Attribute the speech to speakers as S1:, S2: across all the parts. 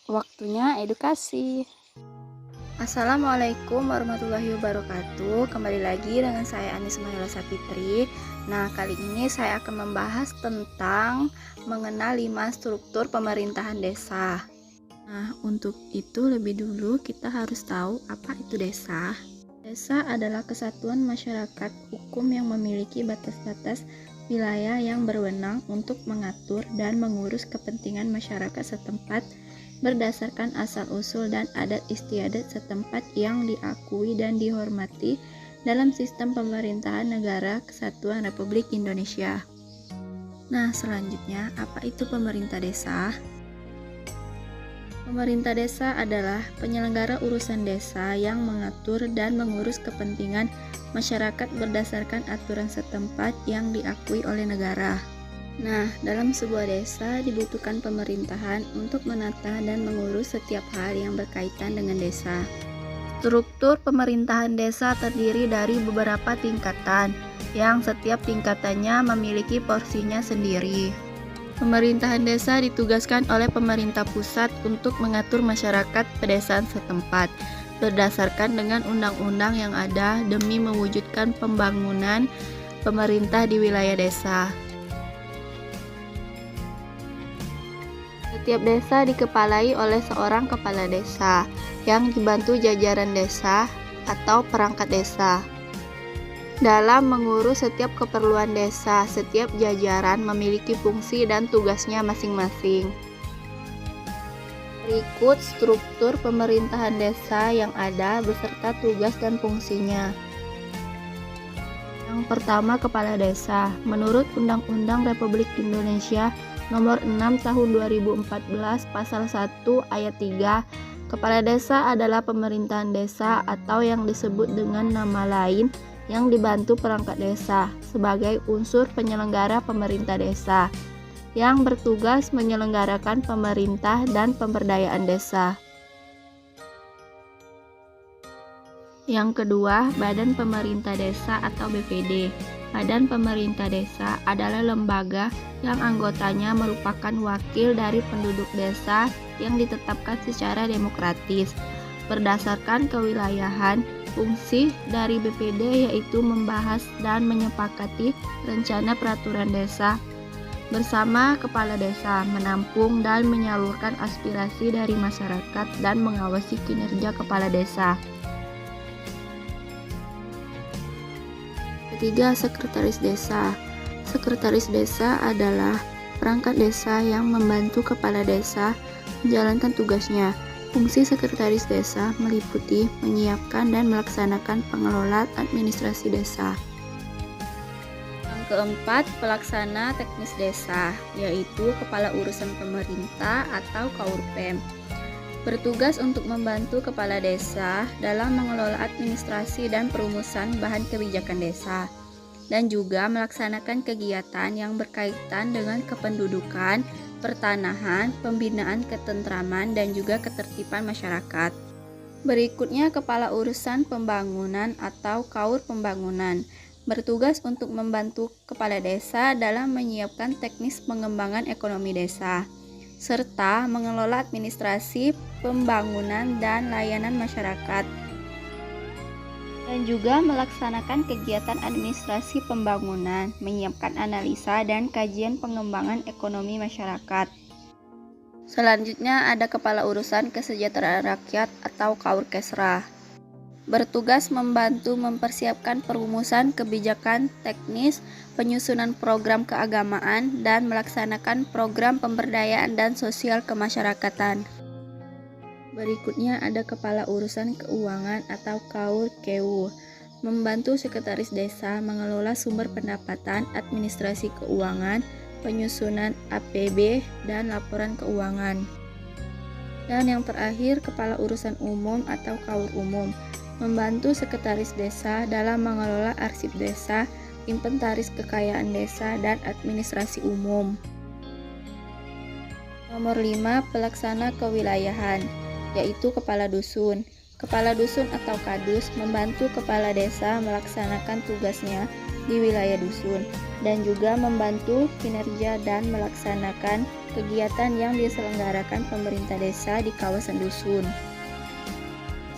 S1: Waktunya edukasi. Assalamualaikum warahmatullahi wabarakatuh. Kembali lagi dengan saya Anis Maila Sapitri. Nah, kali ini saya akan membahas tentang mengenal 5 struktur pemerintahan desa. Nah, untuk itu lebih dulu kita harus tahu apa itu desa. Desa adalah kesatuan masyarakat hukum yang memiliki batas-batas wilayah yang berwenang untuk mengatur dan mengurus kepentingan masyarakat setempat berdasarkan asal-usul dan adat istiadat setempat yang diakui dan dihormati dalam sistem pemerintahan Negara Kesatuan Republik Indonesia. Nah, selanjutnya, apa itu pemerintah desa? Pemerintah desa adalah penyelenggara urusan desa yang mengatur dan mengurus kepentingan masyarakat berdasarkan aturan setempat yang diakui oleh negara. Nah, dalam sebuah desa dibutuhkan pemerintahan untuk menata dan mengurus setiap hal yang berkaitan dengan desa. Struktur pemerintahan desa terdiri dari beberapa tingkatan, yang setiap tingkatannya memiliki porsinya sendiri. Pemerintahan desa ditugaskan oleh pemerintah pusat untuk mengatur masyarakat pedesaan setempat, berdasarkan dengan undang-undang yang ada demi mewujudkan pembangunan pemerintah di wilayah desa. Setiap desa dikepalai oleh seorang kepala desa yang dibantu jajaran desa atau perangkat desa. Dalam mengurus setiap keperluan desa, setiap jajaran memiliki fungsi dan tugasnya masing-masing. Berikut struktur pemerintahan desa yang ada beserta tugas dan fungsinya. Yang pertama, kepala desa. Menurut Undang-Undang Republik Indonesia Nomor 6 Tahun 2014 Pasal 1 Ayat 3, kepala desa adalah pemerintahan desa atau yang disebut dengan nama lain yang dibantu perangkat desa sebagai unsur penyelenggara pemerintah desa yang bertugas menyelenggarakan pemerintah dan pemberdayaan desa. Yang kedua, Badan Pemerintah Desa atau BPD. Badan Pemerintah Desa adalah lembaga yang anggotanya merupakan wakil dari penduduk desa yang ditetapkan secara demokratis. Berdasarkan kewilayahan, fungsi dari BPD yaitu membahas dan menyepakati rencana peraturan desa bersama kepala desa, menampung dan menyalurkan aspirasi dari masyarakat dan mengawasi kinerja kepala desa. Ketiga, sekretaris desa. Sekretaris desa adalah perangkat desa yang membantu kepala desa menjalankan tugasnya. Fungsi sekretaris desa meliputi menyiapkan dan melaksanakan pengelolaan administrasi desa. Yang keempat, pelaksana teknis desa, yaitu kepala urusan pemerintah atau KURPEM. Bertugas untuk membantu kepala desa dalam mengelola administrasi dan perumusan bahan kebijakan desa, dan juga melaksanakan kegiatan yang berkaitan dengan kependudukan, pertanahan, pembinaan ketentraman, dan juga ketertiban masyarakat. Berikutnya, kepala urusan pembangunan atau KAUR pembangunan. Bertugas untuk membantu kepala desa dalam menyiapkan teknis pengembangan ekonomi desa, serta mengelola administrasi, pembangunan, dan layanan masyarakat, dan juga melaksanakan kegiatan administrasi pembangunan, menyiapkan analisa dan kajian pengembangan ekonomi masyarakat. Selanjutnya ada kepala urusan kesejahteraan rakyat atau KAUR-Kesra. Bertugas membantu mempersiapkan perumusan kebijakan teknis, penyusunan program keagamaan, dan melaksanakan program pemberdayaan dan sosial kemasyarakatan. Berikutnya ada kepala urusan keuangan atau KAUR-KEU. Membantu sekretaris desa mengelola sumber pendapatan, administrasi keuangan, penyusunan APB, dan laporan keuangan. Dan yang terakhir, kepala urusan umum atau KAUR umum. Membantu sekretaris desa dalam mengelola arsip desa, inventaris kekayaan desa, dan administrasi umum. Nomor 5, pelaksana kewilayahan, yaitu kepala dusun. Kepala dusun atau kadus membantu kepala desa melaksanakan tugasnya di wilayah dusun, dan juga membantu kinerja dan melaksanakan kegiatan yang diselenggarakan pemerintah desa di kawasan dusun.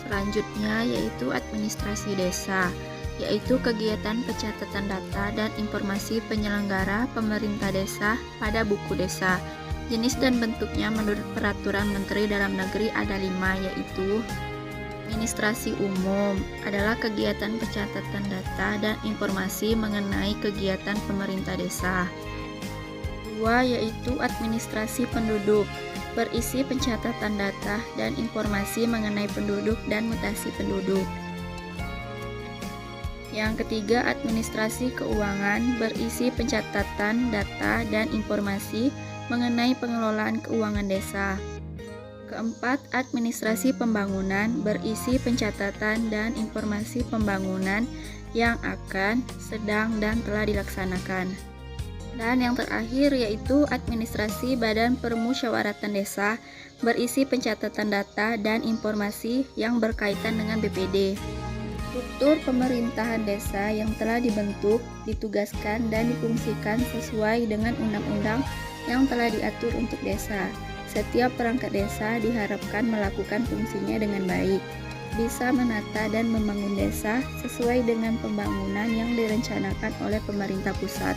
S1: Selanjutnya yaitu administrasi desa, yaitu kegiatan pencatatan data dan informasi penyelenggara pemerintah desa pada buku desa. Jenis dan bentuknya menurut Peraturan Menteri Dalam Negeri ada 5, yaitu administrasi umum adalah kegiatan pencatatan data dan informasi mengenai kegiatan pemerintah desa. 2 yaitu administrasi penduduk, berisi pencatatan data dan informasi mengenai penduduk dan mutasi penduduk. Yang ketiga, administrasi keuangan, berisi pencatatan data dan informasi mengenai pengelolaan keuangan desa. Keempat, administrasi pembangunan, berisi pencatatan dan informasi pembangunan yang akan, sedang, dan telah dilaksanakan. Dan yang terakhir yaitu administrasi badan permusyawaratan desa, berisi pencatatan data dan informasi yang berkaitan dengan BPD. Struktur pemerintahan desa yang telah dibentuk, ditugaskan, dan difungsikan sesuai dengan undang-undang yang telah diatur untuk desa. Setiap perangkat desa diharapkan melakukan fungsinya dengan baik, bisa menata dan membangun desa sesuai dengan pembangunan yang direncanakan oleh pemerintah pusat.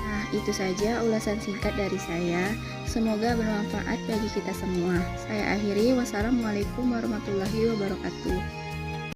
S1: Nah, itu saja ulasan singkat dari saya. Semoga bermanfaat bagi kita semua. Saya akhiri, wassalamualaikum warahmatullahi wabarakatuh.